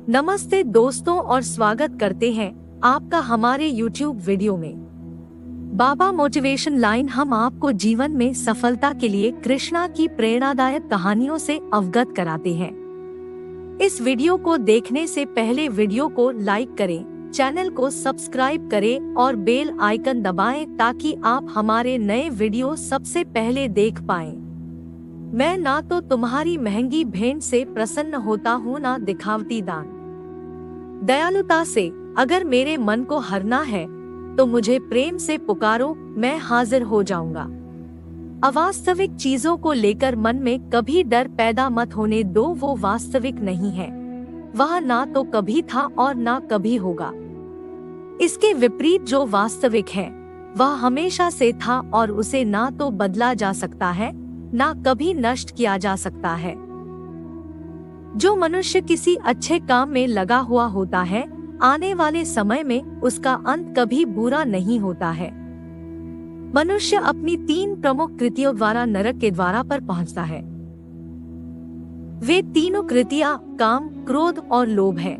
नमस्ते दोस्तों और स्वागत करते हैं आपका हमारे YouTube वीडियो में। बाबा मोटिवेशन लाइन हम आपको जीवन में सफलता के लिए कृष्णा की प्रेरणादायक कहानियों से अवगत कराते हैं। इस वीडियो को देखने से पहले वीडियो को लाइक करें, चैनल को सब्सक्राइब करें और बेल आइकन दबाएं ताकि आप हमारे नए वीडियो सबसे पहले देख पाएं। मैं ना तो तुम्हारी महंगी भेंट से प्रसन्न होता हूँ ना दिखावटी दान। दयालुता से अगर मेरे मन को हरना है तो मुझे प्रेम से पुकारो, मैं हाजिर हो जाऊंगा। अवास्तविक चीजों को लेकर मन में कभी डर पैदा मत होने दो, वो वास्तविक नहीं है। वह ना तो कभी था और ना कभी होगा। इसके विपरीत जो वास्तविक है वह हमेशा से था और उसे ना तो बदला जा सकता है ना कभी नष्ट किया जा सकता है। जो मनुष्य किसी अच्छे काम में लगा हुआ होता है, आने वाले समय में उसका अंत कभी बुरा नहीं होता है। मनुष्य अपनी 3 प्रमुख कृतियों द्वारा नरक के द्वारा पर पहुंचता है। वे तीनों कृतियां काम, क्रोध और लोभ है।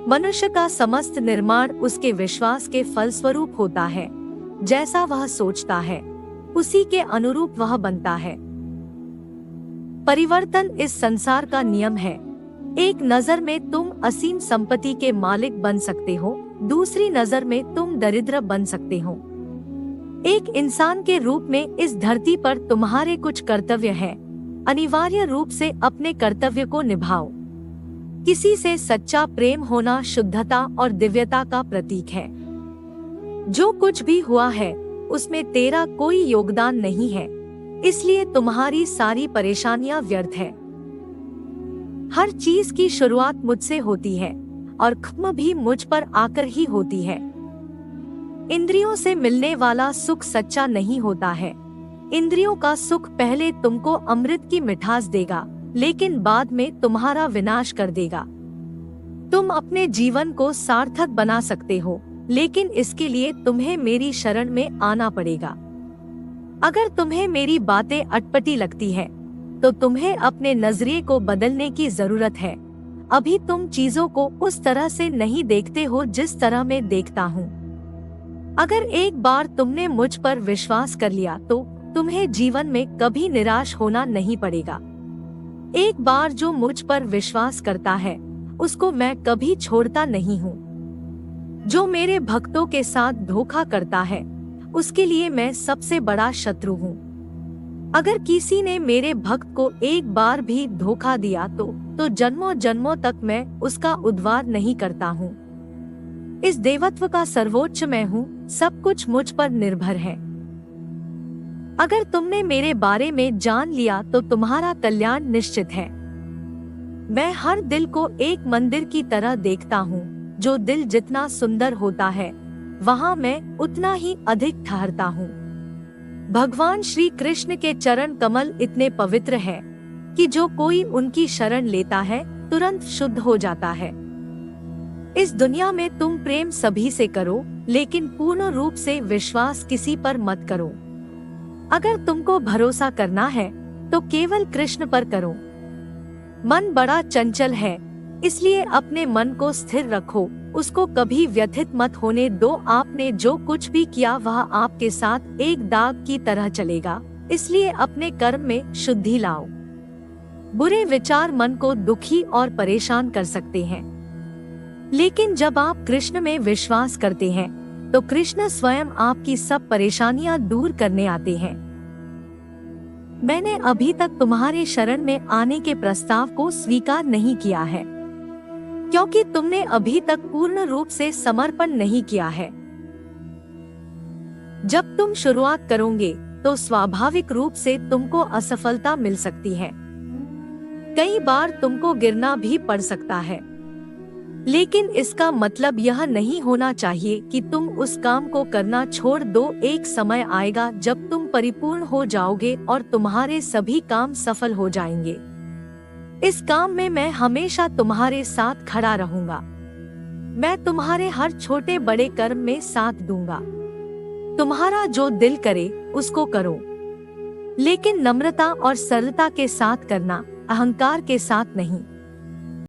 मनुष्य का समस्त निर्माण उसके विश्वास के फलस्वरूप होता है। जैसा वह सोचता है उसी के अनुरूप वह बनता है। परिवर्तन इस संसार का नियम है। एक नजर में तुम असीम संपत्ति के मालिक बन सकते हो, दूसरी नजर में तुम दरिद्र बन सकते हो। एक इंसान के रूप में इस धरती पर तुम्हारे कुछ कर्तव्य हैं। अनिवार्य रूप से अपने कर्तव्य को निभाओ। किसी से सच्चा प्रेम होना शुद्धता और दिव्यता का प्रतीक है। जो कुछ भी हुआ है उसमें तेरा कोई योगदान नहीं है, इसलिए तुम्हारी सारी परेशानियां व्यर्थ है। हर चीज की शुरुआत मुझसे होती है और खत्म भी मुझ पर आकर ही होती है। इंद्रियों से मिलने वाला सुख सच्चा नहीं होता है। इंद्रियों का सुख पहले तुमको अमृत की मिठास देगा, लेकिन बाद में तुम्हारा विनाश कर देगा। तुम अपने जीवन को सार्थक बना सकते हो, लेकिन इसके लिए तुम्हें मेरी शरण में आना पड़ेगा। अगर तुम्हें मेरी बातें अटपटी लगती है तो तुम्हें अपने नजरिए को बदलने की जरूरत है। अभी तुम चीजों को उस तरह से नहीं देखते हो जिस तरह मैं देखता हूँ। अगर एक बार तुमने मुझ पर विश्वास कर लिया तो तुम्हें जीवन में कभी निराश होना नहीं पड़ेगा। एक बार जो मुझ पर विश्वास करता है उसको मैं कभी छोड़ता नहीं हूँ। जो मेरे भक्तों के साथ धोखा करता है उसके लिए मैं सबसे बड़ा शत्रु हूँ। अगर किसी ने मेरे भक्त को एक बार भी धोखा दिया तो जन्मों जन्मों तक मैं उसका उद्धार नहीं करता हूँ। इस देवत्व का सर्वोच्च मैं हूँ, सब कुछ मुझ पर निर्भर है। अगर तुमने मेरे बारे में जान लिया तो तुम्हारा कल्याण निश्चित है। मैं हर दिल को एक मंदिर की तरह देखता हूँ। जो दिल जितना सुंदर होता है वहाँ मैं उतना ही अधिक ठहरता हूँ। भगवान श्री कृष्ण के चरण कमल इतने पवित्र हैं कि जो कोई उनकी शरण लेता है तुरंत शुद्ध हो जाता है। इस दुनिया में तुम प्रेम सभी से करो, लेकिन पूर्ण रूप से विश्वास किसी पर मत करो। अगर तुमको भरोसा करना है तो केवल कृष्ण पर करो। मन बड़ा चंचल है, इसलिए अपने मन को स्थिर रखो, उसको कभी व्यथित मत होने दो। आपने जो कुछ भी किया वह आपके साथ एक दाग की तरह चलेगा, इसलिए अपने कर्म में शुद्धि लाओ। बुरे विचार मन को दुखी और परेशान कर सकते हैं, लेकिन जब आप कृष्ण में विश्वास करते हैं तो कृष्ण स्वयं आपकी सब परेशानियां दूर करने आते हैं। मैंने अभी तक तुम्हारे शरण में आने के प्रस्ताव को स्वीकार नहीं किया है, क्योंकि तुमने अभी तक पूर्ण रूप से समर्पण नहीं किया है। जब तुम शुरुआत करोगे तो स्वाभाविक रूप से तुमको असफलता मिल सकती है। कई बार तुमको गिरना भी पड़ सकता है, लेकिन इसका मतलब यह नहीं होना चाहिए कि तुम उस काम को करना छोड़ दो। एक समय आएगा जब तुम परिपूर्ण हो जाओगे और तुम्हारे सभी काम सफल हो जाएंगे। इस काम में मैं हमेशा तुम्हारे साथ खड़ा रहूंगा। मैं तुम्हारे हर छोटे बड़े कर्म में साथ दूंगा। तुम्हारा जो दिल करे उसको करो, लेकिन नम्रता और सरलता के साथ करना, अहंकार के साथ नहीं।